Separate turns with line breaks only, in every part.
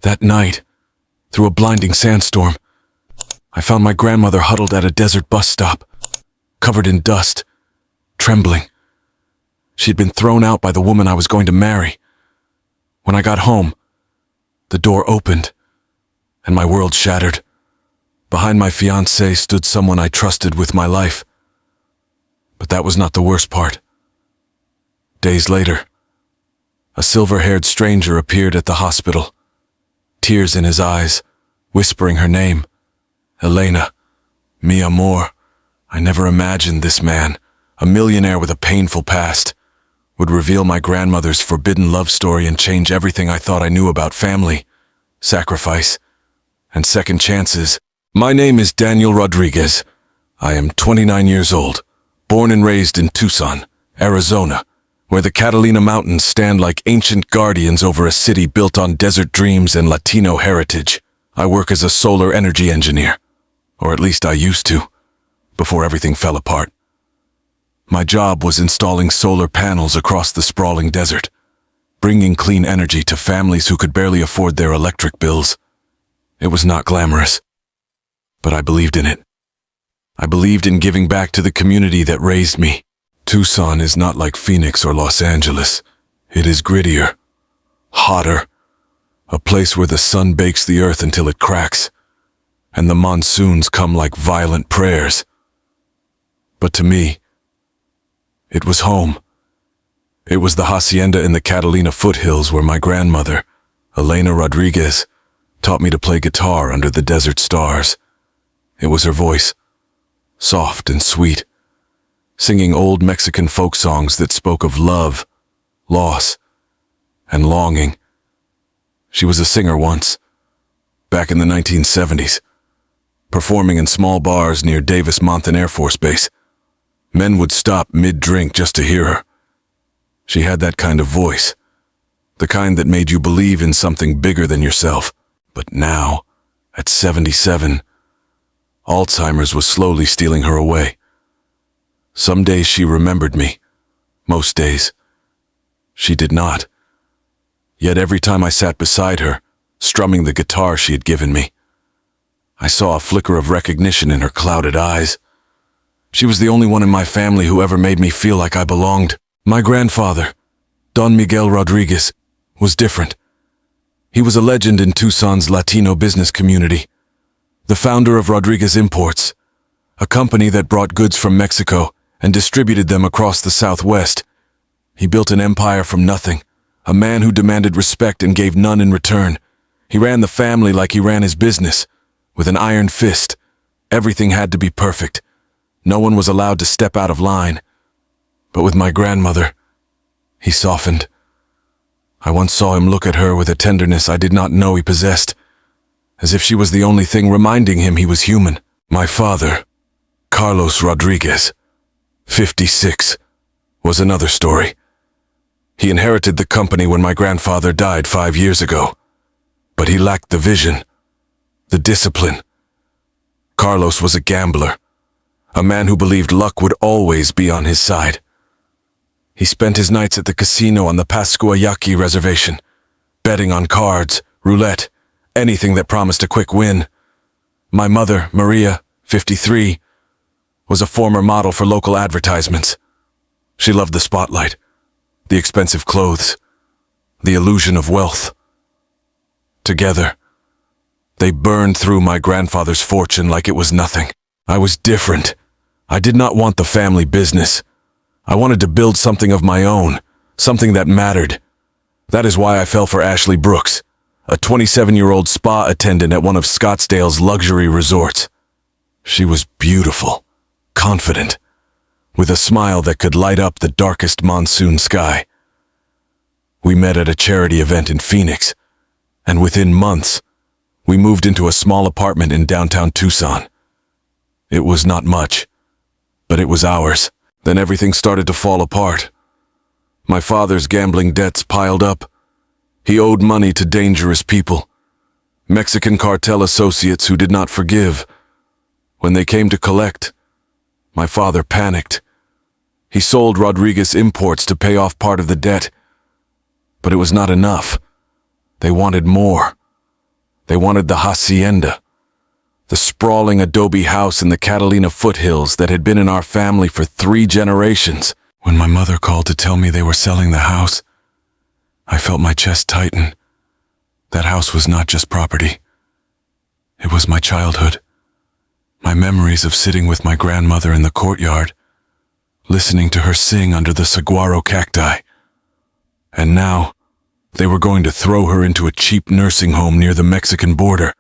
That night, through a blinding sandstorm, I found my grandmother huddled at a desert bus stop, covered in dust, trembling. She'd been thrown out by the woman I was going to marry. When I got home, the door opened, and my world shattered. Behind my fiancée stood someone I trusted with my life. But that was not the worst part. Days later, a silver-haired stranger appeared at the hospital, tears in his eyes, whispering her name. Elena, mi amor. I never imagined this man, a millionaire with a painful past, would reveal my grandmother's forbidden love story and change everything I thought I knew about family, sacrifice, and second chances. My name is Daniel Rodriguez. I am 29 years old, born and raised in Tucson, Arizona, where the Catalina Mountains stand like ancient guardians over a city built on desert dreams and Latino heritage. I work as a solar energy engineer, or at least I used to, before everything fell apart. My job was installing solar panels across the sprawling desert, bringing clean energy to families who could barely afford their electric bills. It was not glamorous, but I believed in it. I believed in giving back to the community that raised me. Tucson is not like Phoenix or Los Angeles. It is grittier, hotter, a place where the sun bakes the earth until it cracks, and the monsoons come like violent prayers. But to me, it was home. It was the hacienda in the Catalina foothills where my grandmother, Elena Rodriguez, taught me to play guitar under the desert stars. It was her voice, soft and sweet, singing old Mexican folk songs that spoke of love, loss, and longing. She was a singer once, back in the 1970s, performing in small bars near Davis-Monthan Air Force Base. Men would stop mid-drink just to hear her. She had that kind of voice, the kind that made you believe in something bigger than yourself. But now, at 77, Alzheimer's was slowly stealing her away. Some days she remembered me. Most days, she did not. Yet every time I sat beside her, strumming the guitar she had given me, I saw a flicker of recognition in her clouded eyes. She was the only one in my family who ever made me feel like I belonged. My grandfather, Don Miguel Rodriguez, was different. He was a legend in Tucson's Latino business community, the founder of Rodriguez Imports, a company that brought goods from Mexico and distributed them across the Southwest. He built an empire from nothing, a man who demanded respect and gave none in return. He ran the family like he ran his business, with an iron fist. Everything had to be perfect. No one was allowed to step out of line. But with my grandmother, he softened. I once saw him look at her with a tenderness I did not know he possessed, as if she was the only thing reminding him he was human. My father, Carlos Rodriguez, 56, was another story. He inherited the company when my grandfather died 5 years ago, but he lacked the vision, the discipline. Carlos was a gambler, a man who believed luck would always be on his side. He spent his nights at the casino on the Pascuayaki reservation, betting on cards, roulette, anything that promised a quick win. My mother, Maria, 53, was a former model for local advertisements. She loved the spotlight, the expensive clothes, the illusion of wealth. Together, they burned through my grandfather's fortune like it was nothing. I was different. I did not want the family business. I wanted to build something of my own, something that mattered. That is why I fell for Ashley Brooks, a 27-year-old spa attendant at one of Scottsdale's luxury resorts. She was beautiful, confident, with a smile that could light up the darkest monsoon sky. We met at a charity event in Phoenix, and within months, we moved into a small apartment in downtown Tucson. It was not much, but it was ours. Then everything started to fall apart. My father's gambling debts piled up. He owed money to dangerous people, Mexican cartel associates who did not forgive. When they came to collect, my father panicked. He sold Rodriguez Imports to pay off part of the debt, but it was not enough. They wanted more. They wanted the hacienda, the sprawling adobe house in the Catalina foothills that had been in our family for 3 generations. When my mother called to tell me they were selling the house, I felt my chest tighten. That house was not just property. It was my childhood. My memories of sitting with my grandmother in the courtyard, listening to her sing under the saguaro cacti. And now, they were going to throw her into a cheap nursing home near the Mexican border,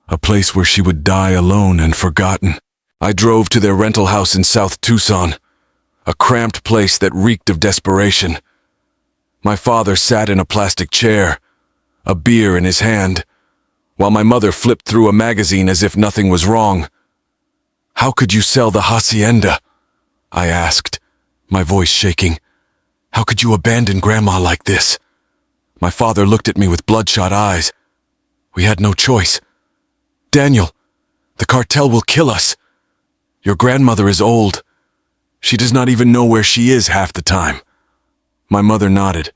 a place where she would die alone and forgotten. I drove to their rental house in South Tucson, a cramped place that reeked of desperation. My father sat in a plastic chair, a beer in his hand, while my mother flipped through a magazine as if nothing was wrong. "How could you sell the hacienda?" I asked, my voice shaking. "How could you abandon Grandma like this?" My father looked at me with bloodshot eyes. "We had no choice. Daniel, the cartel will kill us. Your grandmother is old. She does not even know where she is half the time." My mother nodded.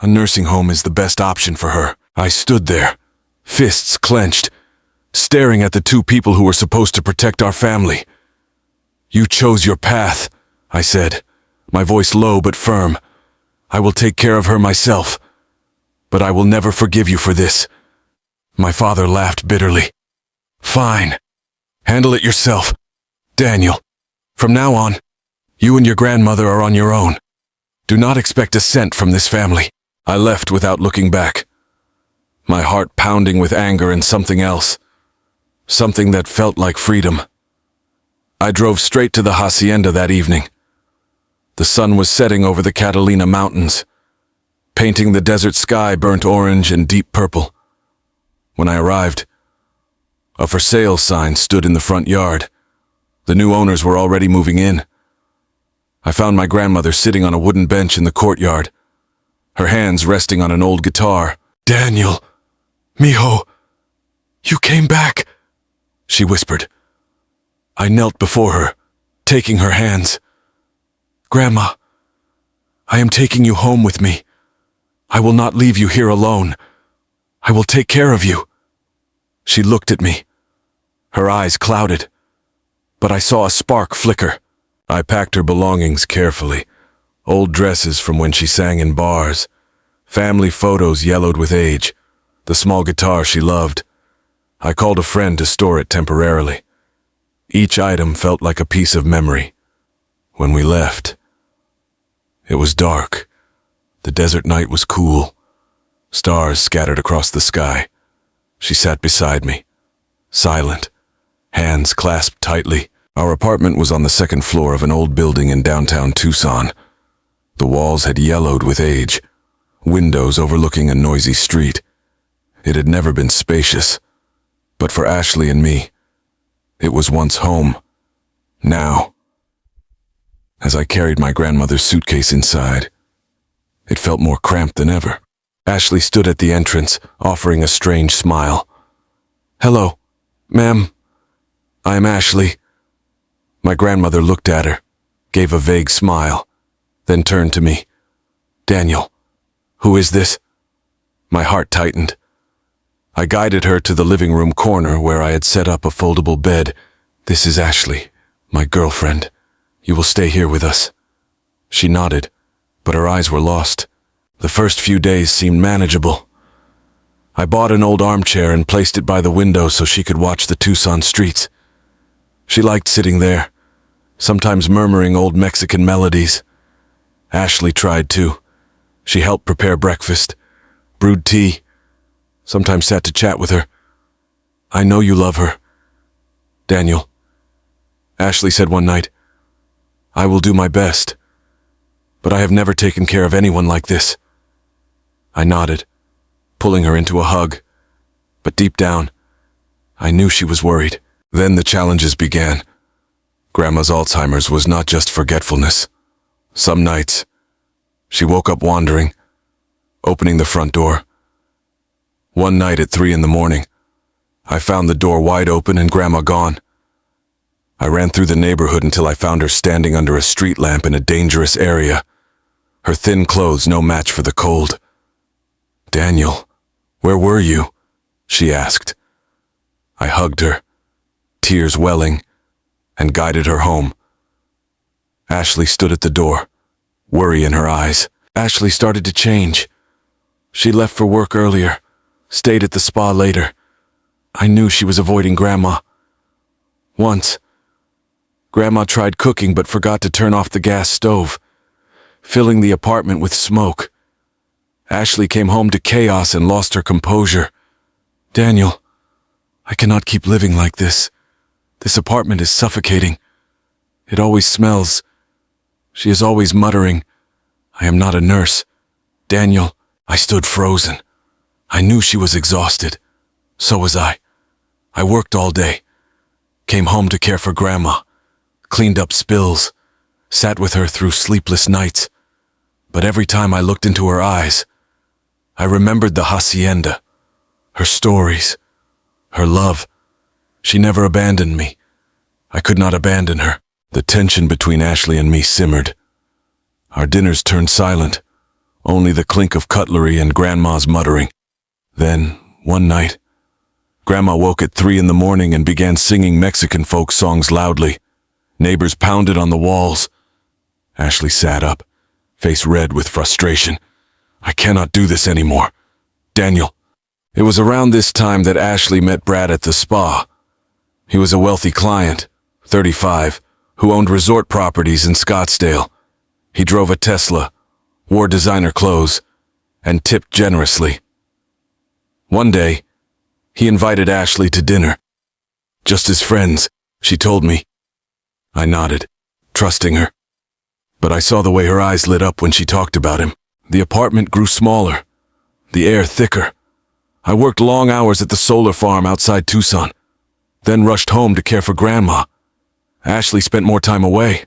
"A nursing home is the best option for her." I stood there, fists clenched, staring at the 2 people who were supposed to protect our family. "You chose your path," I said, my voice low but firm. "I will take care of her myself, but I will never forgive you for this." My father laughed bitterly. "Fine. Handle it yourself. Daniel, from now on, you and your grandmother are on your own. Do not expect a cent from this family." I left without looking back, my heart pounding with anger and something else, something that felt like freedom. I drove straight to the hacienda that evening. The sun was setting over the Catalina mountains, painting the desert sky burnt orange and deep purple. When I arrived, a for sale sign stood in the front yard. The new owners were already moving in. I found my grandmother sitting on a wooden bench in the courtyard, her hands resting on an old guitar. "Daniel, mijo, you came back," she whispered. I knelt before her, taking her hands. "Grandma, I am taking you home with me. I will not leave you here alone. I will take care of you." She looked at me, her eyes clouded, but I saw a spark flicker. I packed her belongings carefully, old dresses from when she sang in bars, family photos yellowed with age, the small guitar she loved. I called a friend to store it temporarily. Each item felt like a piece of memory. When we left, it was dark. The desert night was cool, stars scattered across the sky. She sat beside me, silent, hands clasped tightly. Our apartment was on the 2nd floor of an old building in downtown Tucson. The walls had yellowed with age, windows overlooking a noisy street. It had never been spacious, but for Ashley and me, it was once home. Now, as I carried my grandmother's suitcase inside, it felt more cramped than ever. Ashley stood at the entrance, offering a strange smile. "Hello, ma'am. I am Ashley." My grandmother looked at her, gave a vague smile, then turned to me. "Daniel, who is this?" My heart tightened. I guided her to the living room corner where I had set up a foldable bed. "This is Ashley, my girlfriend. You will stay here with us." She nodded, but her eyes were lost. The first few days seemed manageable. I bought an old armchair and placed it by the window so she could watch the Tucson streets. She liked sitting there, sometimes murmuring old Mexican melodies. Ashley tried too. She helped prepare breakfast, brewed tea, sometimes sat to chat with her. "I know you love her, Daniel," Ashley said one night. "I will do my best, but I have never taken care of anyone like this." I nodded, pulling her into a hug, but deep down, I knew she was worried. Then the challenges began. Grandma's Alzheimer's was not just forgetfulness. Some nights, she woke up wandering, opening the front door. One night at 3 a.m, I found the door wide open and Grandma gone. I ran through the neighborhood until I found her standing under a street lamp in a dangerous area, her thin clothes no match for the cold. "Daniel, where were you?" she asked. I hugged her, tears welling, and guided her home. Ashley stood at the door, worry in her eyes. Ashley started to change. She left for work earlier, stayed at the spa later. I knew she was avoiding Grandma. Once, Grandma tried cooking but forgot to turn off the gas stove, filling the apartment with smoke. Ashley came home to chaos and lost her composure. Daniel, I cannot keep living like this. This apartment is suffocating. It always smells. She is always muttering, I am not a nurse. Daniel, I stood frozen. I knew she was exhausted. So was I. I worked all day, came home to care for Grandma, cleaned up spills, sat with her through sleepless nights. But every time I looked into her eyes, I remembered the hacienda, her stories, her love. She never abandoned me. I could not abandon her. The tension between Ashley and me simmered. Our dinners turned silent, only the clink of cutlery and Grandma's muttering. Then, one night, Grandma woke at 3 a.m. and began singing Mexican folk songs loudly. Neighbors pounded on the walls. Ashley sat up, face red with frustration. I cannot do this anymore. Daniel. It was around this time that Ashley met Brad at the spa. He was a wealthy client, 35, who owned resort properties in Scottsdale. He drove a Tesla, wore designer clothes, and tipped generously. One day, he invited Ashley to dinner. Just as friends, she told me. I nodded, trusting her. But I saw the way her eyes lit up when she talked about him. The apartment grew smaller, the air thicker. I worked long hours at the solar farm outside Tucson, then rushed home to care for Grandma. Ashley spent more time away.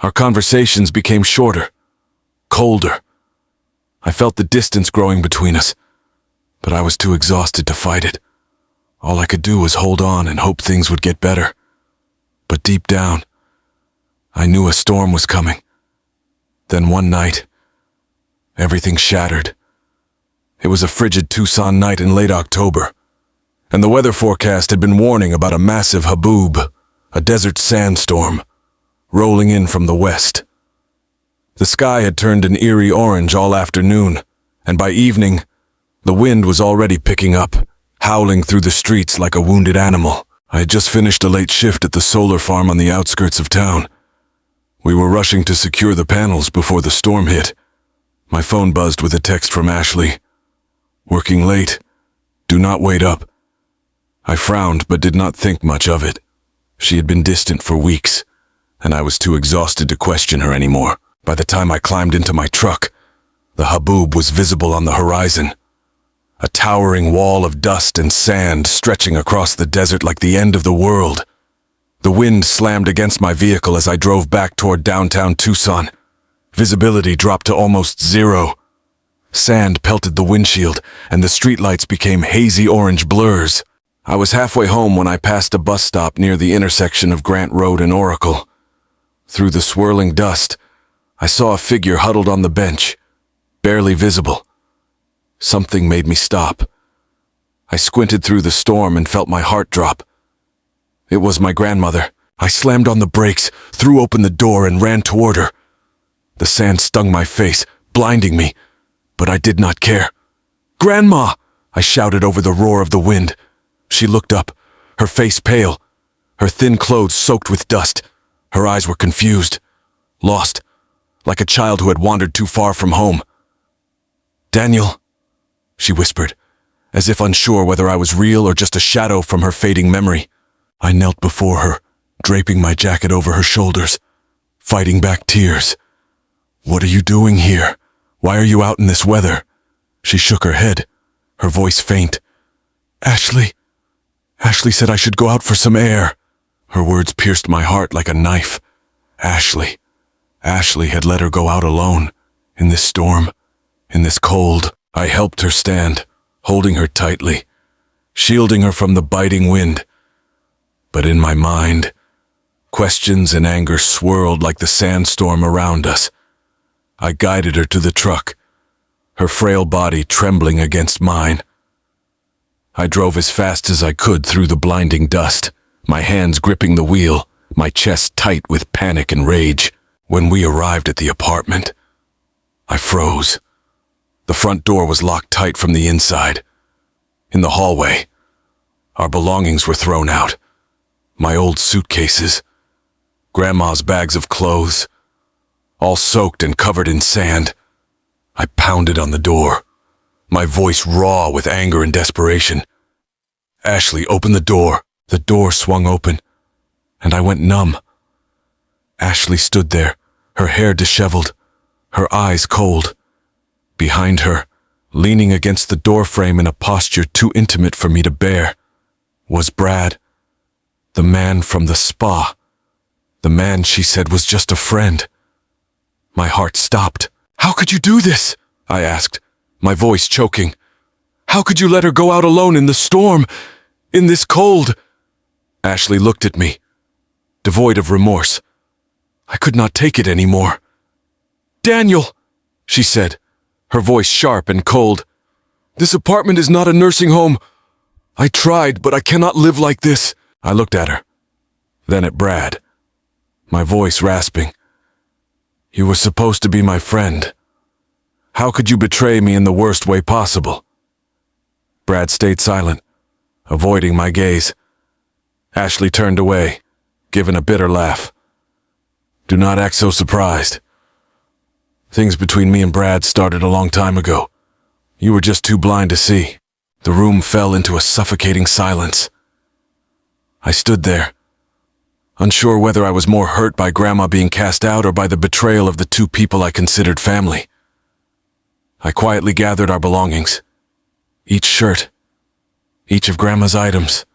Our conversations became shorter, colder. I felt the distance growing between us, but I was too exhausted to fight it. All I could do was hold on and hope things would get better. But deep down, I knew a storm was coming. Then one night, everything shattered. It was a frigid Tucson night in late October, and the weather forecast had been warning about a massive haboob, a desert sandstorm, rolling in from the west. The sky had turned an eerie orange all afternoon, and by evening, the wind was already picking up, howling through the streets like a wounded animal. I had just finished a late shift at the solar farm on the outskirts of town. We were rushing to secure the panels before the storm hit. My phone buzzed with a text from Ashley. Working late. Do not wait up. I frowned but did not think much of it. She had been distant for weeks, and I was too exhausted to question her anymore. By the time I climbed into my truck, the haboob was visible on the horizon. A towering wall of dust and sand stretching across the desert like the end of the world. The wind slammed against my vehicle as I drove back toward downtown Tucson. Visibility dropped to almost zero. Sand pelted the windshield, and the streetlights became hazy orange blurs. I was halfway home when I passed a bus stop near the intersection of Grant Road and Oracle. Through the swirling dust, I saw a figure huddled on the bench, barely visible. Something made me stop. I squinted through the storm and felt my heart drop. It was my grandmother. I slammed on the brakes, threw open the door, and ran toward her. The sand stung my face, blinding me, but I did not care. "Grandma!" I shouted over the roar of the wind. She looked up, her face pale, her thin clothes soaked with dust. Her eyes were confused, lost, like a child who had wandered too far from home. "Daniel," she whispered, as if unsure whether I was real or just a shadow from her fading memory. I knelt before her, draping my jacket over her shoulders, fighting back tears. "What are you doing here? Why are you out in this weather?" She shook her head, her voice faint. Ashley said I should go out for some air." Her words pierced my heart like a knife. Ashley had let her go out alone, in this storm, in this cold. I helped her stand, holding her tightly, shielding her from the biting wind. But in my mind, questions and anger swirled like the sandstorm around us. I guided her to the truck, her frail body trembling against mine. I drove as fast as I could through the blinding dust, my hands gripping the wheel, my chest tight with panic and rage. When we arrived at the apartment, I froze. The front door was locked tight from the inside. In the hallway, our belongings were thrown out. My old suitcases, Grandma's bags of clothes, all soaked and covered in sand. I pounded on the door, my voice raw with anger and desperation. Ashley, open the door. The door swung open, and I went numb. Ashley stood there, her hair disheveled, her eyes cold. Behind her, leaning against the doorframe in a posture too intimate for me to bear, was Brad, the man from the spa, the man she said was just a friend. My heart stopped. How could you do this? I asked, my voice choking. How could you let her go out alone in the storm, in this cold? Ashley looked at me, devoid of remorse. I could not take it anymore. Daniel, she said, her voice sharp and cold. This apartment is not a nursing home. I tried, but I cannot live like this. I looked at her, then at Brad, my voice rasping. You were supposed to be my friend. How could you betray me in the worst way possible? Brad stayed silent, avoiding my gaze. Ashley turned away, giving a bitter laugh. Do not act so surprised. Things between me and Brad started a long time ago. You were just too blind to see. The room fell into a suffocating silence. I stood there, unsure whether I was more hurt by Grandma being cast out or by the betrayal of the two people I considered family. I quietly gathered our belongings, each shirt, each of Grandma's items.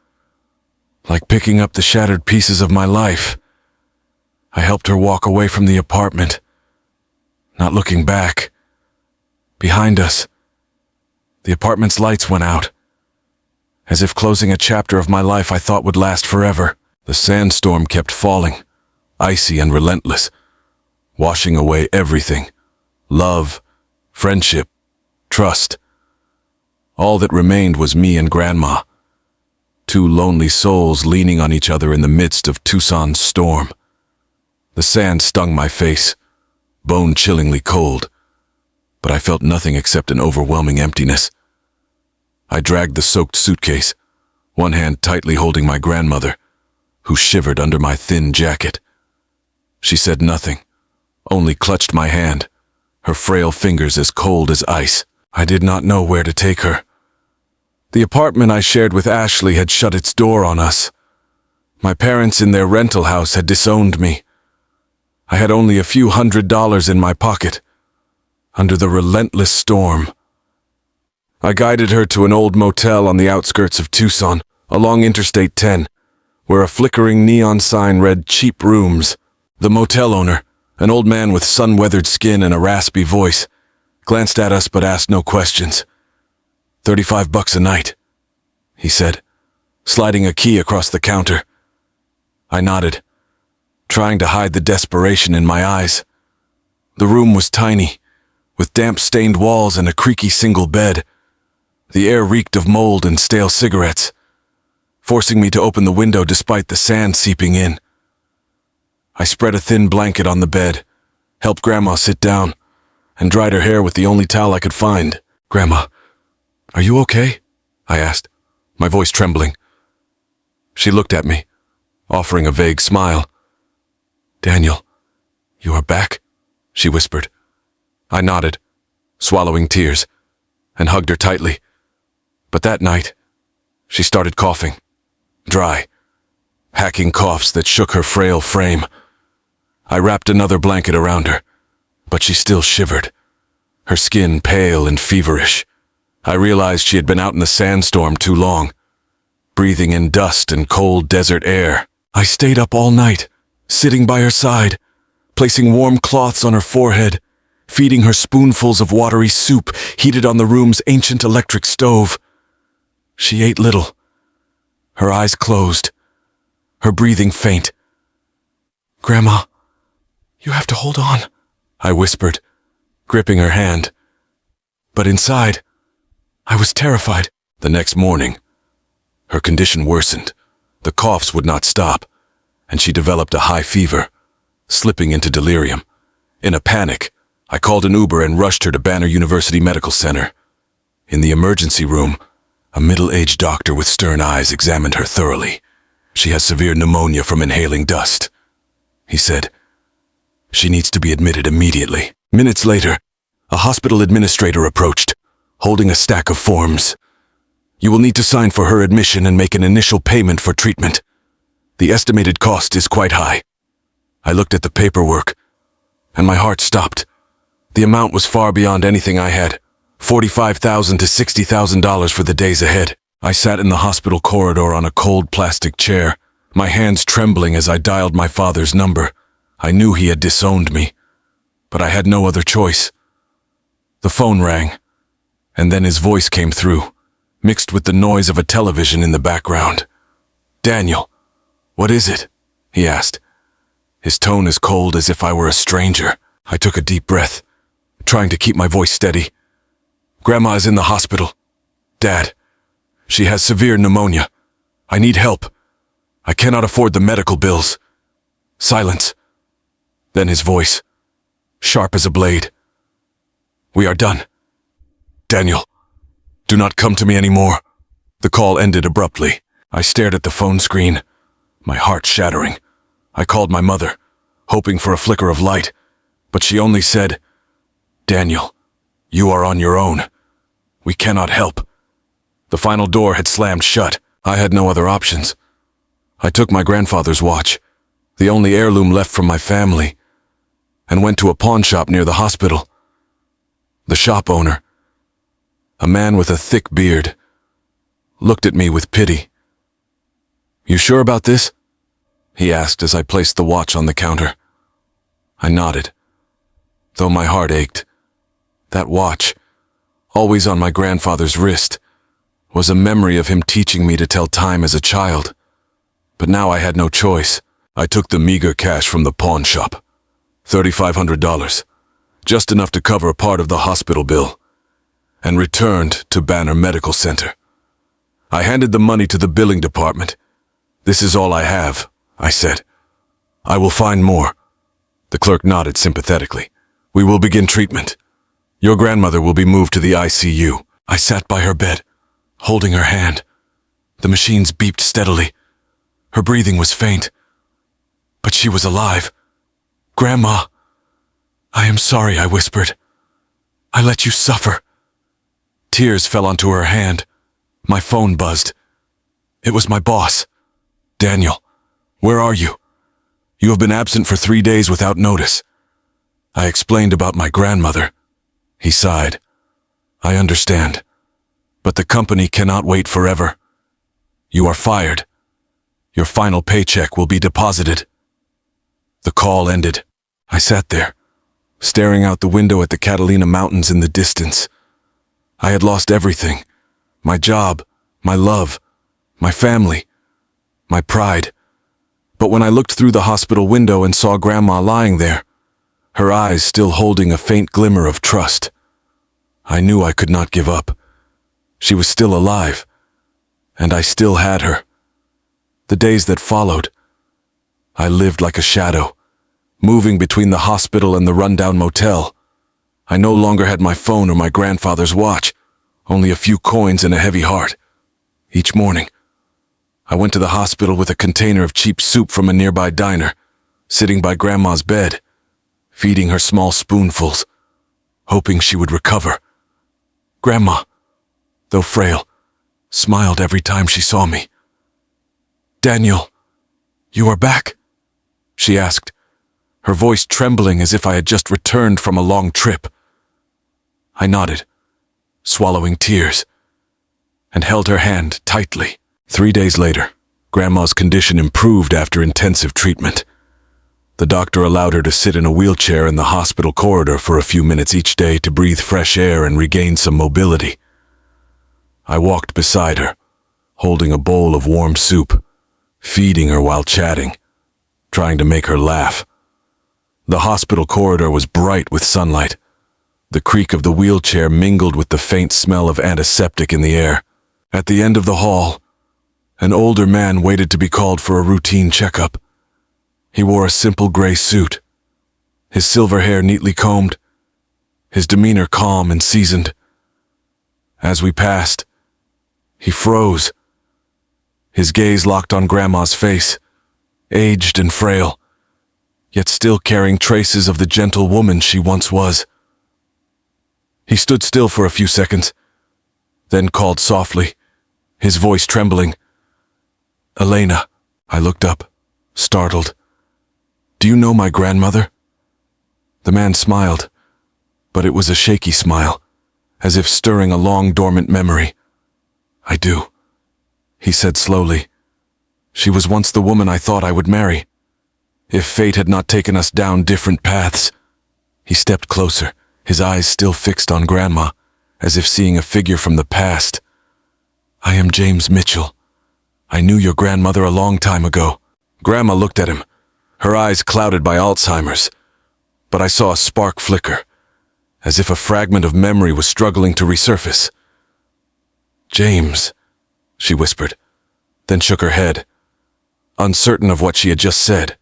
Like picking up the shattered pieces of my life, I helped her walk away from the apartment, not looking back. Behind us, the apartment's lights went out, as if closing a chapter of my life I thought would last forever. The sandstorm kept falling, icy and relentless, washing away everything. Love, friendship, trust. All that remained was me and Grandma, two lonely souls leaning on each other in the midst of Tucson's storm. The sand stung my face, bone-chillingly cold, but I felt nothing except an overwhelming emptiness. I dragged the soaked suitcase, one hand tightly holding my grandmother, who shivered under my thin jacket. She said nothing, only clutched my hand, her frail fingers as cold as ice. I did not know where to take her. The apartment I shared with Ashley had shut its door on us. My parents in their rental house had disowned me. I had only a few $100s in my pocket. Under the relentless storm, I guided her to an old motel on the outskirts of Tucson, along Interstate 10, where a flickering neon sign read cheap rooms. The motel owner, an old man with sun-weathered skin and a raspy voice, glanced at us but asked no questions. $35 a night, he said, sliding a key across the counter. I nodded, trying to hide the desperation in my eyes. The room was tiny, with damp-stained walls and a creaky single bed. The air reeked of mold and stale cigarettes, forcing me to open the window despite the sand seeping in. I spread a thin blanket on the bed, helped Grandma sit down, and dried her hair with the only towel I could find. Grandma, are you okay? I asked, my voice trembling. She looked at me, offering a vague smile. Daniel, you are back? She whispered. I nodded, swallowing tears, and hugged her tightly. But that night, she started coughing, dry, hacking coughs that shook her frail frame. I wrapped another blanket around her, but she still shivered, her skin pale and feverish. I realized she had been out in the sandstorm too long, breathing in dust and cold desert air. I stayed up all night, sitting by her side, placing warm cloths on her forehead, feeding her spoonfuls of watery soup heated on the room's ancient electric stove. She ate little, her eyes closed, her breathing faint. Grandma, you have to hold on, I whispered, gripping her hand. But inside, I was terrified. The next morning, Her condition worsened. The coughs would not stop, and she developed a high fever, slipping into delirium. In a panic, I called an Uber and rushed her to Banner University Medical Center. In the emergency room, a middle-aged doctor with stern eyes examined her thoroughly. She has severe pneumonia from inhaling dust. He said, "She needs to be admitted immediately." Minutes later, a hospital administrator approached, holding a stack of forms. "You will need to sign for her admission and make an initial payment for treatment. The estimated cost is quite high." I looked at the paperwork, and my heart stopped. The amount was far beyond anything I had. $45,000 to $60,000 for the days ahead. I sat in the hospital corridor on a cold plastic chair, my hands trembling as I dialed my father's number. I knew he had disowned me, but I had no other choice. The phone rang, and then his voice came through, mixed with the noise of a television in the background. "Daniel, what is it?" he asked, his tone as cold as if I were a stranger. I took a deep breath, trying to keep my voice steady. "Grandma is in the hospital. Dad, she has severe pneumonia. I need help. I cannot afford the medical bills." Silence. Then his voice, sharp as a blade. "We are done. Daniel, do not come to me anymore." The call ended abruptly. I stared at the phone screen, my heart shattering. I called my mother, hoping for a flicker of light, but she only said, "Daniel, you are on your own. We cannot help." The final door had slammed shut. I had no other options. I took my grandfather's watch, the only heirloom left from my family, and went to a pawn shop near the hospital. The shop owner, a man with a thick beard, looked at me with pity. "You sure about this?" he asked as I placed the watch on the counter. I nodded, though my heart ached. That watch, always on my grandfather's wrist, was a memory of him teaching me to tell time as a child. But now I had no choice. I took the meager cash from the pawn shop, $3,500, just enough to cover a part of the hospital bill, and returned to Banner Medical Center. I handed the money to the billing department. "This is all I have," I said. "I will find more." The clerk nodded sympathetically. "We will begin treatment. Your grandmother will be moved to the ICU." I sat by her bed, holding her hand. The machines beeped steadily. Her breathing was faint, but she was alive. "Grandma, I am sorry," I whispered. "I let you suffer." Tears fell onto her hand. My phone buzzed. It was my boss. "Daniel, where are you? You have been absent for 3 days without notice." I explained about my grandmother. He sighed. "I understand, but the company cannot wait forever. You are fired. Your final paycheck will be deposited." The call ended. I sat there, staring out the window at the Catalina Mountains in the distance. I had lost everything: my job, my love, my family, my pride. But when I looked through the hospital window and saw Grandma lying there, her eyes still holding a faint glimmer of trust, I knew I could not give up. She was still alive, and I still had her. The days that followed, I lived like a shadow, moving between the hospital and the rundown motel. I no longer had my phone or my grandfather's watch, only a few coins and a heavy heart. Each morning, I went to the hospital with a container of cheap soup from a nearby diner, sitting by Grandma's bed, feeding her small spoonfuls, hoping she would recover. Grandma, though frail, smiled every time she saw me. "Daniel, you are back?" she asked, her voice trembling as if I had just returned from a long trip. I nodded, swallowing tears, and held her hand tightly. 3 days later, Grandma's condition improved after intensive treatment. The doctor allowed her to sit in a wheelchair in the hospital corridor for a few minutes each day to breathe fresh air and regain some mobility. I walked beside her, holding a bowl of warm soup, feeding her while chatting, trying to make her laugh. The hospital corridor was bright with sunlight. The creak of the wheelchair mingled with the faint smell of antiseptic in the air. At the end of the hall, An older man waited to be called for a routine checkup. He wore a simple gray suit, his silver hair neatly combed, his demeanor calm and seasoned. As we passed, he froze, his gaze locked on Grandma's face, aged and frail, yet still carrying traces of the gentle woman she once was. He stood still for a few seconds, then called softly, his voice trembling. "Elena." I looked up, startled. "Do you know my grandmother?" The man smiled, but it was a shaky smile, as if stirring a long dormant memory. "I do," he said slowly. "She was once the woman I thought I would marry. If fate had not taken us down different paths." He stepped closer, his eyes still fixed on Grandma, as if seeing a figure from the past. "I am James Mitchell. I knew your grandmother a long time ago." Grandma looked at him, her eyes clouded by Alzheimer's, but I saw a spark flicker, as if a fragment of memory was struggling to resurface. "James," she whispered, then shook her head, uncertain of what she had just said.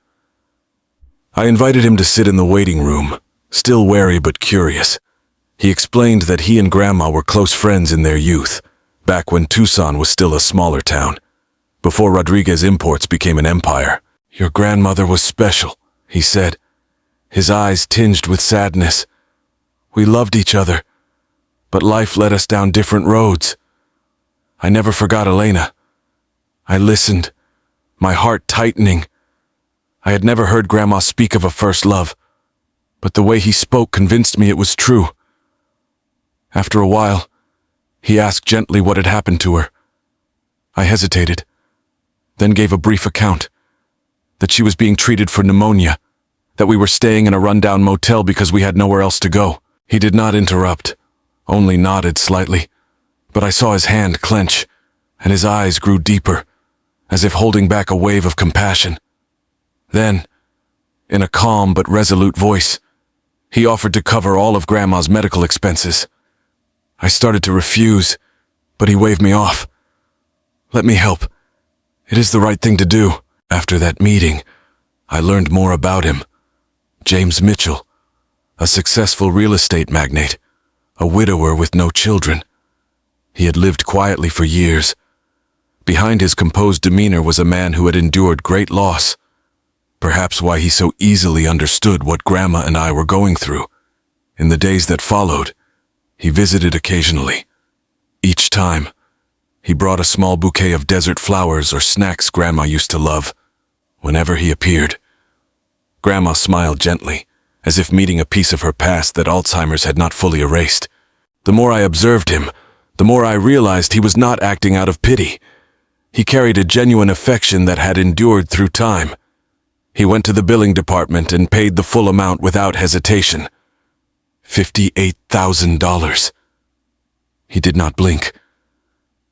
I invited him to sit in the waiting room, still wary but curious. He explained that he and Grandma were close friends in their youth, back when Tucson was still a smaller town, before Rodriguez Imports became an empire. "Your grandmother was special," he said, his eyes tinged with sadness. "We loved each other, but life led us down different roads. I never forgot Elena. I listened, my heart tightening. I had never heard Grandma speak of a first love, but the way he spoke convinced me it was true. After a while, he asked gently what had happened to her. I hesitated, then gave a brief account, that she was being treated for pneumonia, that we were staying in a rundown motel because we had nowhere else to go. He did not interrupt, only nodded slightly, but I saw his hand clench, and his eyes grew deeper, as if holding back a wave of compassion. Then, in a calm but resolute voice, he offered to cover all of Grandma's medical expenses. I started to refuse, but he waved me off. "Let me help. It is the right thing to do." After that meeting, I learned more about him. James Mitchell, a successful real estate magnate, a widower with no children. He had lived quietly for years. Behind his composed demeanor was a man who had endured great loss, perhaps why he so easily understood what Grandma and I were going through. In the days that followed, he visited occasionally. Each time, he brought a small bouquet of desert flowers or snacks Grandma used to love. Whenever he appeared, Grandma smiled gently, as if meeting a piece of her past that Alzheimer's had not fully erased. The more I observed him, the more I realized he was not acting out of pity. He carried a genuine affection that had endured through time. He went to the billing department and paid the full amount without hesitation. $58,000. He did not blink.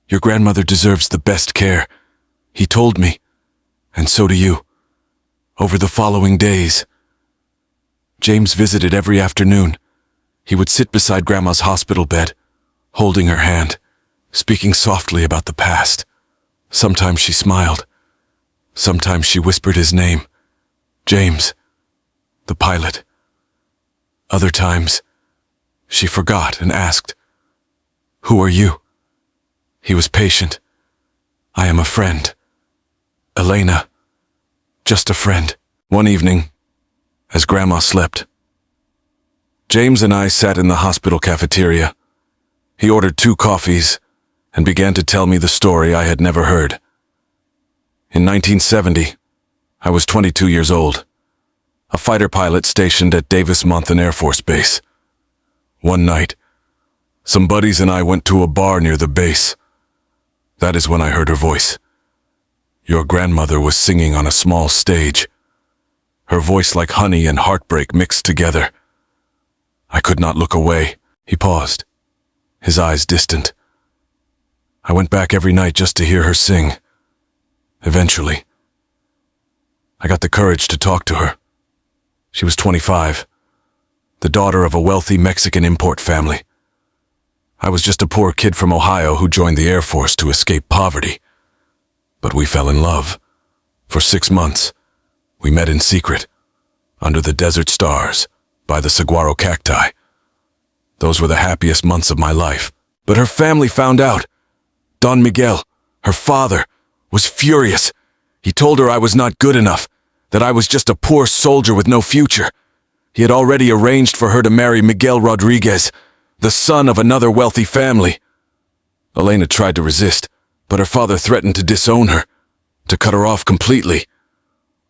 "Your grandmother deserves the best care," he told me, "and so do you." Over the following days, James visited every afternoon. He would sit beside Grandma's hospital bed, holding her hand, speaking softly about the past. Sometimes she smiled. Sometimes she whispered his name, James, the pilot. Other times, she forgot and asked, "Who are you?" He was patient. "I am a friend. Elena, just a friend." One evening, as Grandma slept, James and I sat in the hospital cafeteria. He ordered 2 coffees and began to tell me the story I had never heard. In 1970, I was 22 years old, a fighter pilot stationed at Davis-Monthan Air Force Base. One night, some buddies and I went to a bar near the base. That is when I heard her voice. Your grandmother was singing on a small stage, her voice like honey and heartbreak mixed together. I could not look away. He paused, his eyes distant. I went back every night just to hear her sing. Eventually, I got the courage to talk to her. She was 25, the daughter of a wealthy Mexican import family. I was just a poor kid from Ohio who joined the Air Force to escape poverty. But we fell in love. For 6 months, we met in secret, under the desert stars, by the saguaro cacti. Those were the happiest months of my life. But her family found out. Don Miguel, her father, was furious. He told her I was not good enough, that I was just a poor soldier with no future. He had already arranged for her to marry Miguel Rodriguez, the son of another wealthy family. Elena tried to resist, but her father threatened to disown her, to cut her off completely.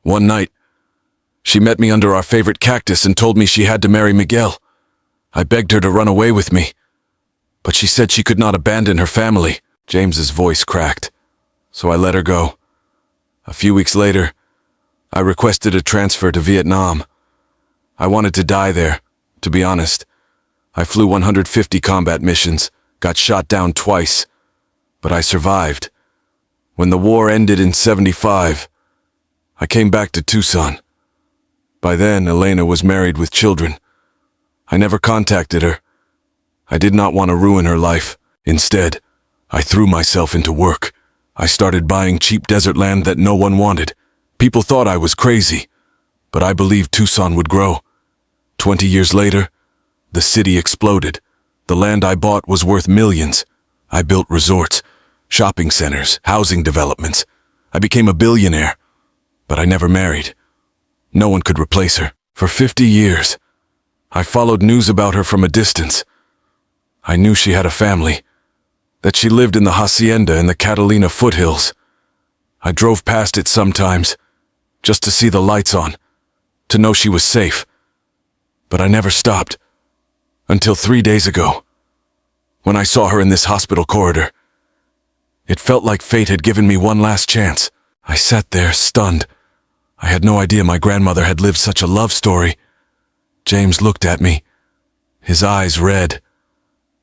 One night, she met me under our favorite cactus and told me she had to marry Miguel. I begged her to run away with me, but she said she could not abandon her family. James's voice cracked, so I let her go. A few weeks later, I requested a transfer to Vietnam. I wanted to die there, to be honest. I flew 150 combat missions, got shot down twice, but I survived. When the war ended in '75, I came back to Tucson. By then, Elena was married with children. I never contacted her. I did not want to ruin her life. Instead, I threw myself into work. I started buying cheap desert land that no one wanted. People thought I was crazy, but I believed Tucson would grow. 20 years later, the city exploded. The land I bought was worth millions. I built resorts, shopping centers, housing developments. I became a billionaire, but I never married. No one could replace her. For 50 years, I followed news about her from a distance. I knew she had a family, that she lived in the hacienda in the Catalina foothills. I drove past it sometimes, just to see the lights on, to know she was safe. But I never stopped, until 3 days ago, when I saw her in this hospital corridor. It felt like fate had given me one last chance. I sat there, stunned. I had no idea my grandmother had lived such a love story. James looked at me, his eyes red.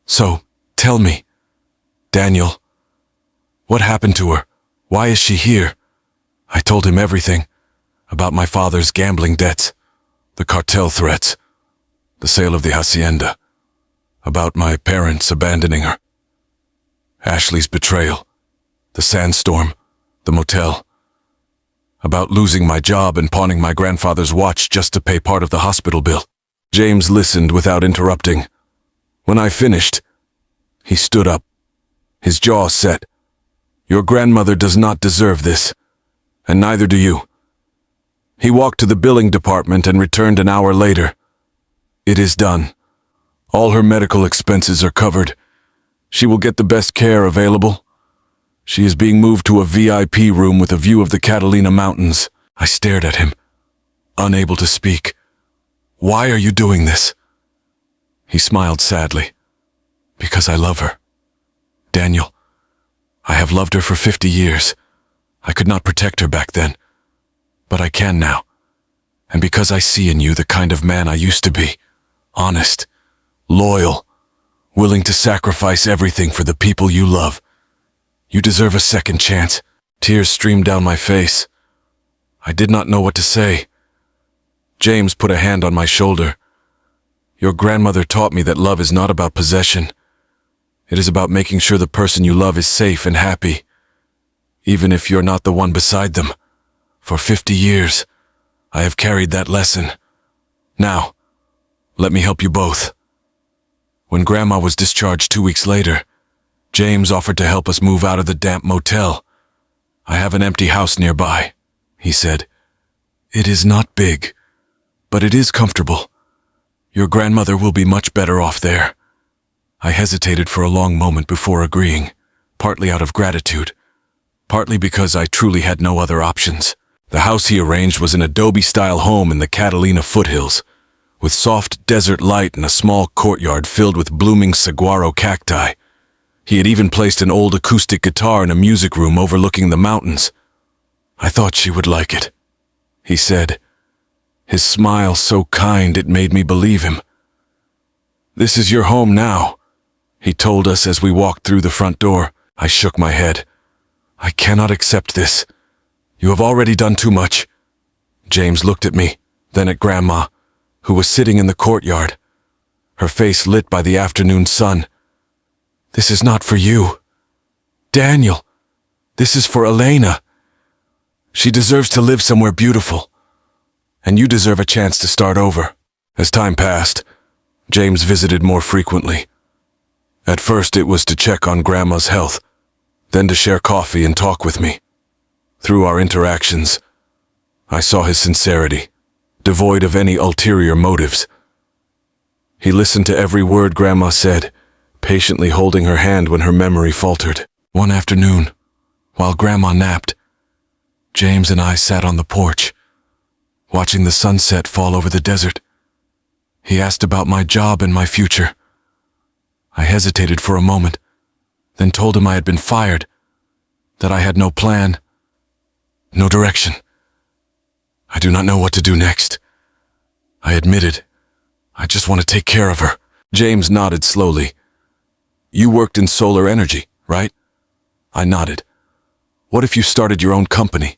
So, tell me, Daniel, what happened to her? Why is she here? I told him everything, about my father's gambling debts, the cartel threats, the sale of the hacienda, about my parents abandoning her, Ashley's betrayal, the sandstorm, the motel, about losing my job and pawning my grandfather's watch just to pay part of the hospital bill. James listened without interrupting. When I finished, he stood up, his jaw set. Your grandmother does not deserve this, and neither do you. He walked to the billing department and returned an hour later. It is done. All her medical expenses are covered. She will get the best care available. She is being moved to a VIP room with a view of the Catalina Mountains. I stared at him, unable to speak. Why are you doing this? He smiled sadly. Because I love her. Daniel, I have loved her for 50 years. I could not protect her back then, but I can now. And because I see in you the kind of man I used to be, honest, loyal, willing to sacrifice everything for the people you love. You deserve a second chance. Tears streamed down my face. I did not know what to say. James put a hand on my shoulder. Your grandmother taught me that love is not about possession. It is about making sure the person you love is safe and happy, even if you're not the one beside them. For 50 years, I have carried that lesson. Now, let me help you both. When Grandma was discharged 2 weeks later, James offered to help us move out of the damp motel. I have an empty house nearby, he said. It is not big, but it is comfortable. Your grandmother will be much better off there. I hesitated for a long moment before agreeing, partly out of gratitude, partly because I truly had no other options. The house he arranged was an adobe-style home in the Catalina foothills, with soft desert light and a small courtyard filled with blooming saguaro cacti. He had even placed an old acoustic guitar in a music room overlooking the mountains. I thought she would like it, he said, his smile so kind it made me believe him. This is your home now, he told us as we walked through the front door. I shook my head. I cannot accept this. You have already done too much. James looked at me, then at Grandma, who was sitting in the courtyard, her face lit by the afternoon sun. This is not for you. Daniel, this is for Elena. She deserves to live somewhere beautiful, and you deserve a chance to start over. As time passed, James visited more frequently. At first it was to check on Grandma's health, then to share coffee and talk with me. Through our interactions, I saw his sincerity, devoid of any ulterior motives. He listened to every word Grandma said, patiently holding her hand when her memory faltered. One afternoon, while Grandma napped, James and I sat on the porch, watching the sunset fall over the desert. He asked about my job and my future. I hesitated for a moment, then told him I had been fired, that I had no plan, no direction. I do not know what to do next. I admitted, I just want to take care of her. James nodded slowly. You worked in solar energy, right? I nodded. What if you started your own company?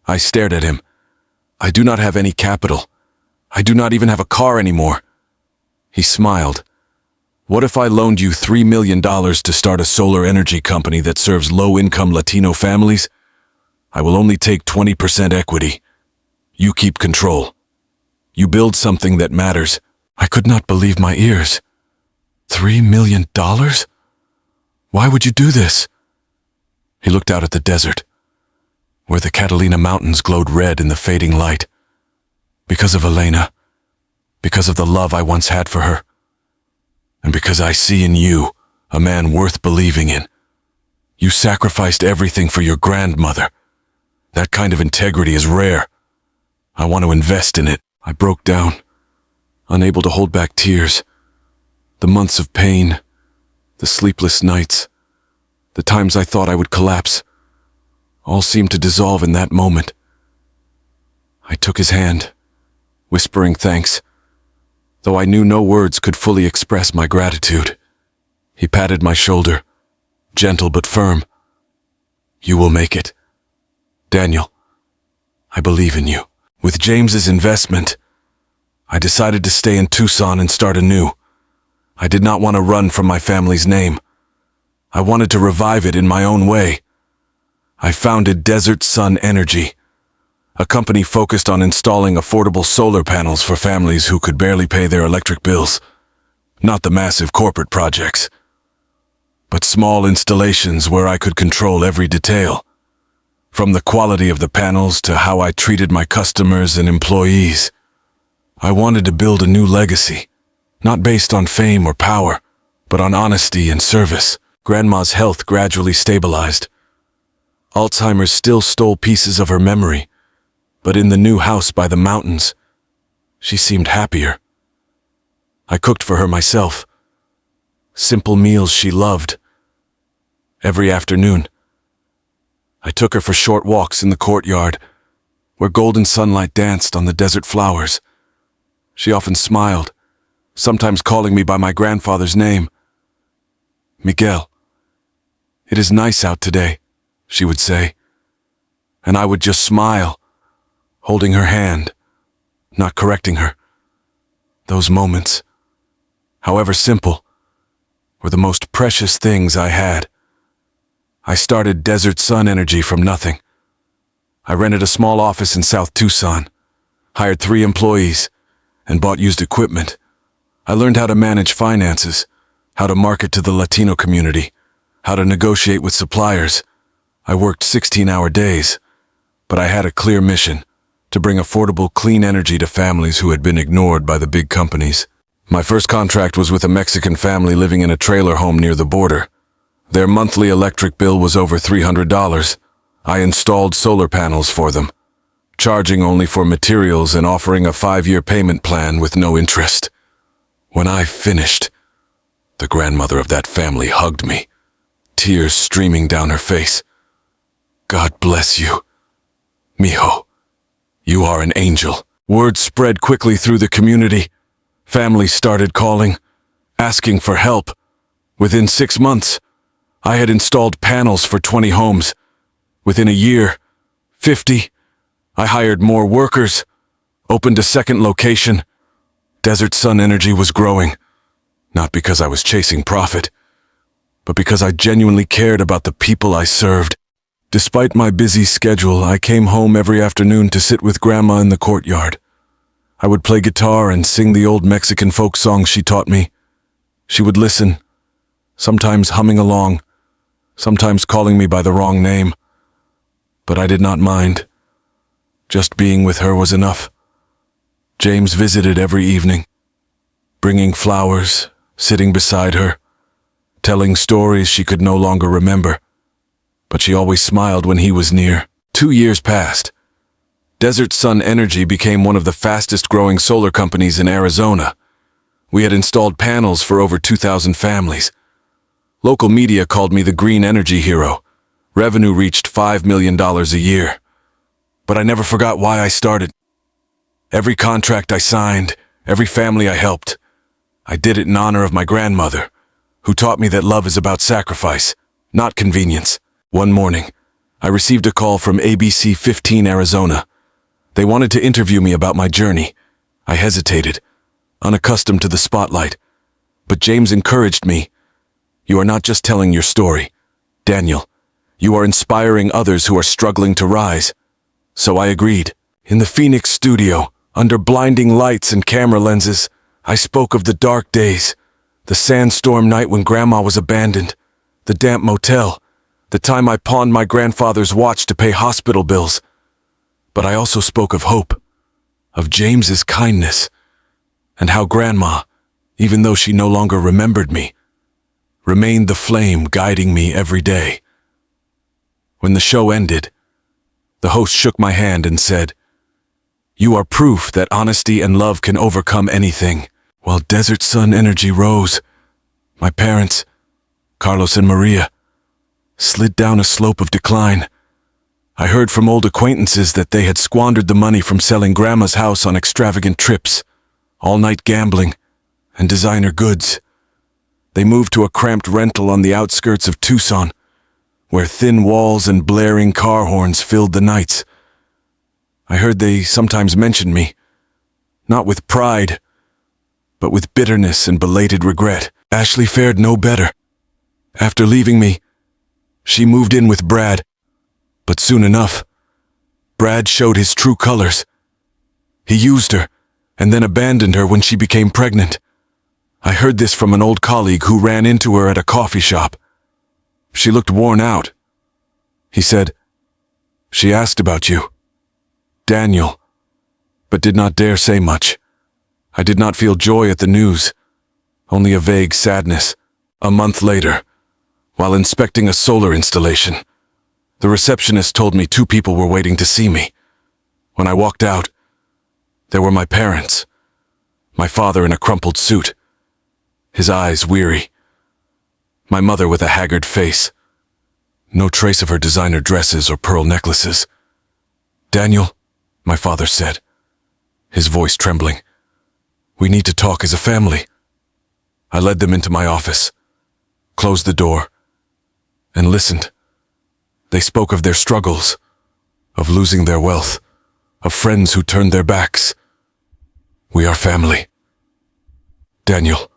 I stared at him. I do not have any capital. I do not even have a car anymore. He smiled. What if I loaned you $3 million to start a solar energy company that serves low-income Latino families? I will only take 20% equity. You keep control. You build something that matters. I could not believe my ears. $3 million? Why would you do this? He looked out at the desert, where the Catalina Mountains glowed red in the fading light. Because of Elena, because of the love I once had for her, and because I see in you a man worth believing in. You sacrificed everything for your grandmother. That kind of integrity is rare. I want to invest in it. I broke down, unable to hold back tears. The months of pain, the sleepless nights, the times I thought I would collapse, all seemed to dissolve in that moment. I took his hand, whispering thanks, though I knew no words could fully express my gratitude. He patted my shoulder, gentle but firm. You will make it. Daniel, I believe in you. With James's investment, I decided to stay in Tucson and start anew. I did not want to run from my family's name. I wanted to revive it in my own way. I founded Desert Sun Energy, a company focused on installing affordable solar panels for families who could barely pay their electric bills. Not the massive corporate projects, but small installations where I could control every detail, from the quality of the panels to how I treated my customers and employees. I wanted to build a new legacy, not based on fame or power, but on honesty and service. Grandma's health gradually stabilized. Alzheimer's still stole pieces of her memory, but in the new house by the mountains, she seemed happier. I cooked for her myself, simple meals she loved. Every afternoon, I took her for short walks in the courtyard, where golden sunlight danced on the desert flowers. She often smiled, sometimes calling me by my grandfather's name. Miguel, it is nice out today, she would say, and I would just smile, holding her hand, not correcting her. Those moments, however simple, were the most precious things I had. I started Desert Sun Energy from nothing. I rented a small office in South Tucson, hired 3 employees, and bought used equipment. I learned how to manage finances, how to market to the Latino community, how to negotiate with suppliers. I worked 16-hour days, but I had a clear mission: to bring affordable, clean energy to families who had been ignored by the big companies. My first contract was with a Mexican family living in a trailer home near the border. Their monthly electric bill was over $300. I installed solar panels for them, charging only for materials and offering a 5-year payment plan with no interest. When I finished, the grandmother of that family hugged me, tears streaming down her face. God bless you, mijo. You are an angel. Word spread quickly through the community. Families started calling, asking for help. Within 6 months, I had installed panels for 20 homes. Within a year, 50. I hired more workers, opened a second location. Desert Sun Energy was growing, not because I was chasing profit, but because I genuinely cared about the people I served. Despite my busy schedule, I came home every afternoon to sit with Grandma in the courtyard. I would play guitar and sing the old Mexican folk songs she taught me. She would listen, sometimes humming along, sometimes calling me by the wrong name. But I did not mind. Just being with her was enough. James visited every evening, bringing flowers, sitting beside her, telling stories she could no longer remember. But she always smiled when he was near. 2 years passed. Desert Sun Energy became one of the fastest-growing solar companies in Arizona. We had installed panels for over 2,000 families. Local media called me the green energy hero. Revenue reached $5 million a year. But I never forgot why I started. Every contract I signed, every family I helped, I did it in honor of my grandmother, who taught me that love is about sacrifice, not convenience. One morning, I received a call from ABC 15 Arizona. They wanted to interview me about my journey. I hesitated, unaccustomed to the spotlight. But James encouraged me. You are not just telling your story, Daniel. You are inspiring others who are struggling to rise. So I agreed. In the Phoenix studio, under blinding lights and camera lenses, I spoke of the dark days, the sandstorm night when Grandma was abandoned, the damp motel, the time I pawned my grandfather's watch to pay hospital bills. But I also spoke of hope, of James's kindness, and how Grandma, even though she no longer remembered me, remained the flame guiding me every day. When the show ended, the host shook my hand and said, "You are proof that honesty and love can overcome anything." While Desert Sun Energy rose, my parents, Carlos and Maria, slid down a slope of decline. I heard from old acquaintances that they had squandered the money from selling Grandma's house on extravagant trips, all-night gambling, and designer goods. They moved to a cramped rental on the outskirts of Tucson, where thin walls and blaring car horns filled the nights. I heard they sometimes mentioned me, not with pride, but with bitterness and belated regret. Ashley fared no better. After leaving me, she moved in with Brad. But soon enough, Brad showed his true colors. He used her, and then abandoned her when she became pregnant. I heard this from an old colleague who ran into her at a coffee shop. She looked worn out. He said, "She asked about you, Daniel," but did not dare say much. I did not feel joy at the news, only a vague sadness. A month later, while inspecting a solar installation, the receptionist told me 2 people were waiting to see me. When I walked out, there were my parents, my father in a crumpled suit, his eyes weary, my mother with a haggard face, no trace of her designer dresses or pearl necklaces. "Daniel," my father said, his voice trembling, "we need to talk as a family." I led them into my office, closed the door, and listened. They spoke of their struggles, of losing their wealth, of friends who turned their backs. "We are family." "Daniel,"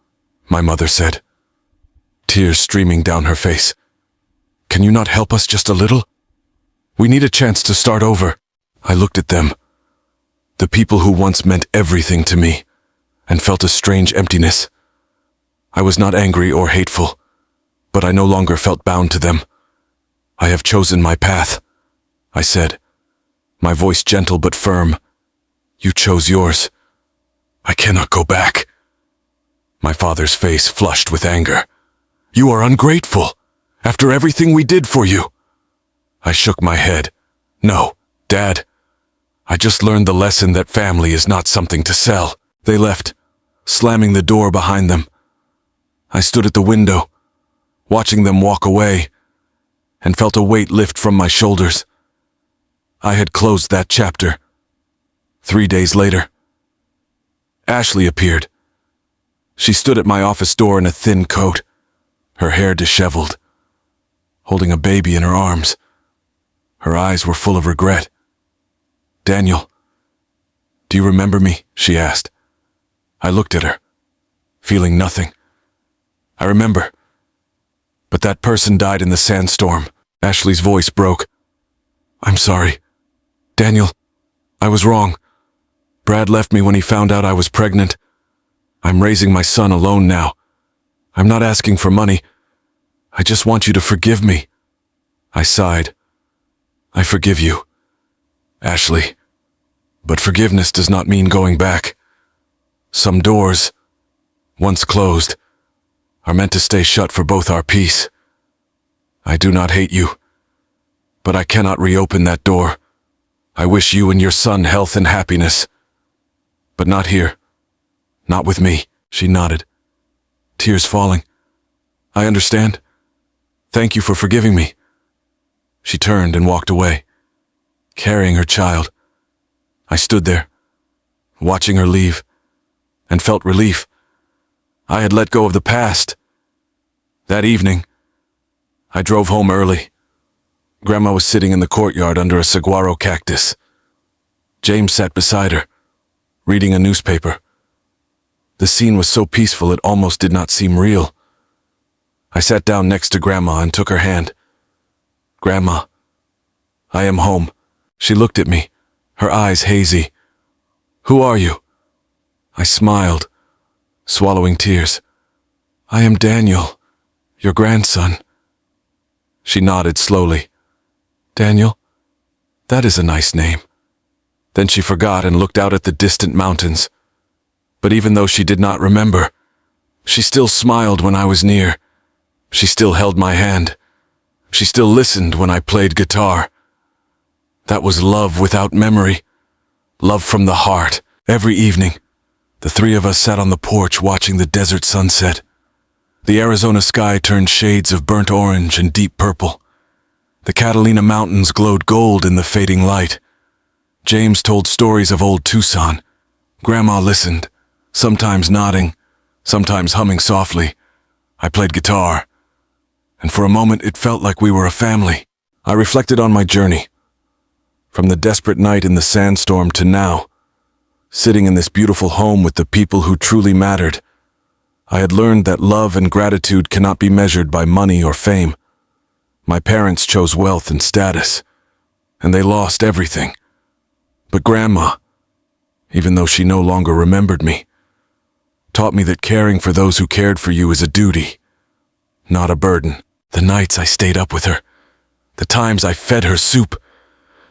my mother said, tears streaming down her face, "can you not help us just a little? We need a chance to start over." I looked at them, the people who once meant everything to me, and felt a strange emptiness. I was not angry or hateful, but I no longer felt bound to them. "I have chosen my path," I said, my voice gentle but firm. "You chose yours. I cannot go back." My father's face flushed with anger. "You are ungrateful, after everything we did for you." I shook my head. "No, Dad. I just learned the lesson that family is not something to sell." They left, slamming the door behind them. I stood at the window, watching them walk away, and felt a weight lift from my shoulders. I had closed that chapter. 3 days later, Ashley appeared. She stood at my office door in a thin coat, her hair disheveled, holding a baby in her arms. Her eyes were full of regret. "Daniel, do you remember me?" she asked. I looked at her, feeling nothing. "I remember. But that person died in the sandstorm." Ashley's voice broke. I'm sorry. Daniel, I was wrong. Brad left me when he found out I was pregnant. I'm raising my son alone now. I'm not asking for money. I just want you to forgive me. I sighed. I forgive you, Ashley. But forgiveness does not mean going back. Some doors, once closed, are meant to stay shut for both our peace. I do not hate you, but I cannot reopen that door. I wish you and your son health and happiness. But not here. Not with me. She nodded, tears falling. I understand. Thank you for forgiving me. She turned and walked away, carrying her child. I stood there, watching her leave, and felt relief. I had let go of the past. That evening, I drove home early. Grandma was sitting in the courtyard under a saguaro cactus. James sat beside her, reading a newspaper. The scene was so peaceful it almost did not seem real. I sat down next to Grandma and took her hand. Grandma, I am home. She looked at me, her eyes hazy. Who are you? I smiled, swallowing tears. I am Daniel, your grandson. She nodded slowly. Daniel, that is a nice name. Then she forgot and looked out at the distant mountains. But even though she did not remember, she still smiled when I was near. She still held my hand. She still listened when I played guitar. That was love without memory. Love from the heart. Every evening, the three of us sat on the porch watching the desert sunset. The Arizona sky turned shades of burnt orange and deep purple. The Catalina mountains glowed gold in the fading light. James told stories of old Tucson. Grandma listened, sometimes nodding, sometimes humming softly. I played guitar, and for a moment it felt like we were a family. I reflected on my journey, from the desperate night in the sandstorm to now, sitting in this beautiful home with the people who truly mattered. I had learned that love and gratitude cannot be measured by money or fame. My parents chose wealth and status, and they lost everything. But Grandma, even though she no longer remembered me, taught me that caring for those who cared for you is a duty, not a burden. The nights I stayed up with her, the times I fed her soup,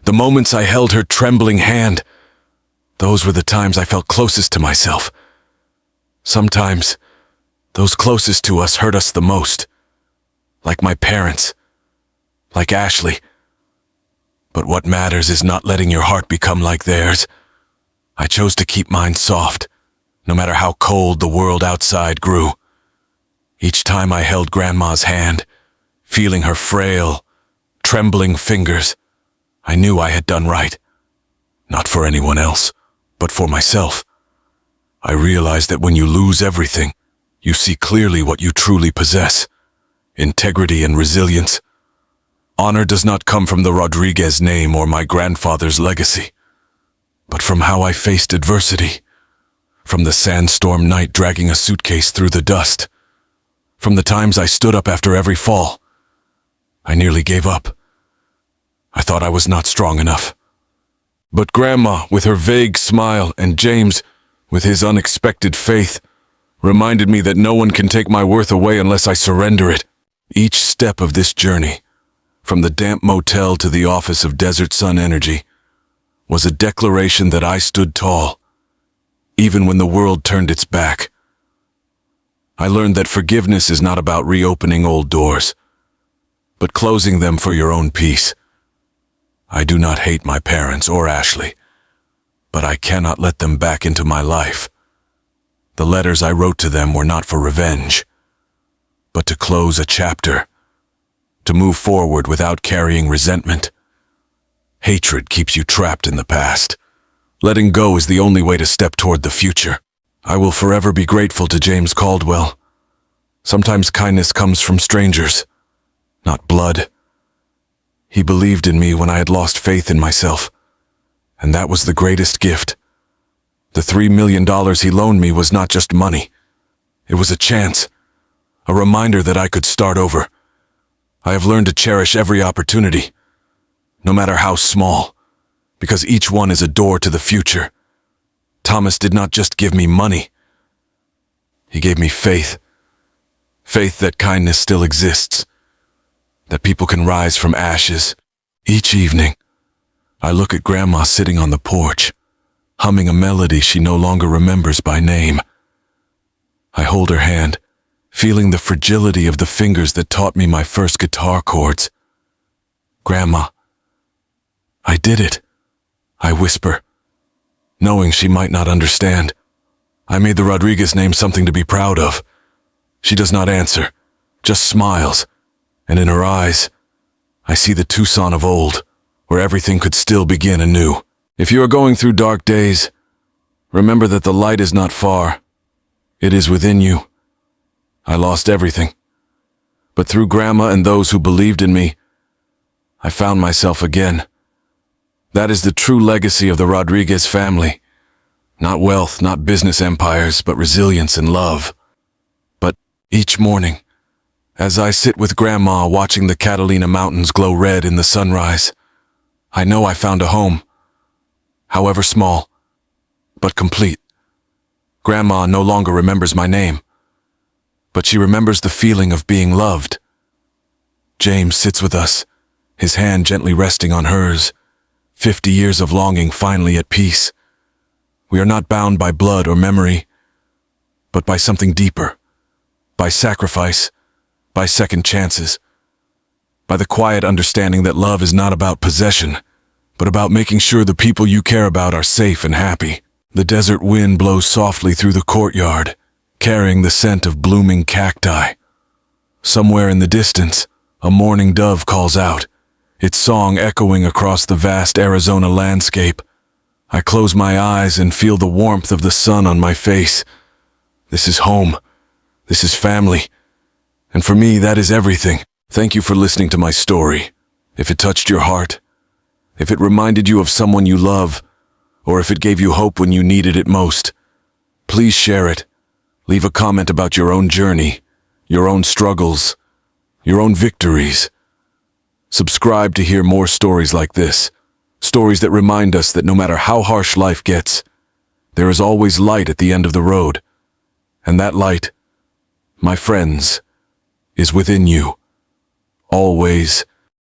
the moments I held her trembling hand, those were the times I felt closest to myself. Sometimes, those closest to us hurt us the most, like my parents, like Ashley. But what matters is not letting your heart become like theirs. I chose to keep mine soft, no matter how cold the world outside grew. Each time I held Grandma's hand, feeling her frail, trembling fingers, I knew I had done right. Not for anyone else, but for myself. I realized that when you lose everything, you see clearly what you truly possess: integrity and resilience. Honor does not come from the Rodriguez name or my grandfather's legacy, but from how I faced adversity, from the sandstorm night dragging a suitcase through the dust, from the times I stood up after every fall. I nearly gave up. I thought I was not strong enough. But Grandma, with her vague smile, and James, with his unexpected faith, reminded me that no one can take my worth away unless I surrender it. Each step of this journey, from the damp motel to the office of Desert Sun Energy, was a declaration that I stood tall, even when the world turned its back. I learned that forgiveness is not about reopening old doors, but closing them for your own peace. I do not hate my parents or Ashley, but I cannot let them back into my life. The letters I wrote to them were not for revenge, but to close a chapter, to move forward without carrying resentment. Hatred keeps you trapped in the past. Letting go is the only way to step toward the future. I will forever be grateful to James Caldwell. Sometimes kindness comes from strangers, not blood. He believed in me when I had lost faith in myself, and that was the greatest gift. The $3 million he loaned me was not just money. It was a chance, a reminder that I could start over. I have learned to cherish every opportunity. no matter how small, because each one is a door to the future. Thomas did not just give me money. He gave me faith. Faith that kindness still exists, that people can rise from ashes. Each evening, I look at Grandma sitting on the porch, humming a melody she no longer remembers by name. I hold her hand, feeling the fragility of the fingers that taught me my first guitar chords. Grandma, I did it, I whisper, knowing she might not understand. I made the Rodriguez name something to be proud of. She does not answer, just smiles, and in her eyes, I see the Tucson of old, where everything could still begin anew. If you are going through dark days, remember that the light is not far. It is within you. I lost everything, but through Grandma and those who believed in me, I found myself again. That is the true legacy of the Rodriguez family. Not wealth, not business empires, but resilience and love. But each morning, as I sit with Grandma watching the Catalina Mountains glow red in the sunrise, I know I found a home, however small, but complete. Grandma no longer remembers my name, but she remembers the feeling of being loved. James sits with us, his hand gently resting on hers, 50 years of longing finally at peace. We are not bound by blood or memory, but by something deeper, by sacrifice, by second chances, by the quiet understanding that love is not about possession, but about making sure the people you care about are safe and happy. The desert wind blows softly through the courtyard, carrying the scent of blooming cacti. Somewhere in the distance, a mourning dove calls out, its song echoing across the vast Arizona landscape. I close my eyes and feel the warmth of the sun on my face. This is home. This is family. And for me, that is everything. Thank you for listening to my story. If it touched your heart, if it reminded you of someone you love, or if it gave you hope when you needed it most, please share it. Leave a comment about your own journey, your own struggles, your own victories. Subscribe to hear more stories like this. Stories that remind us that no matter how harsh life gets, there is always light at the end of the road. And that light, my friends, is within you. Always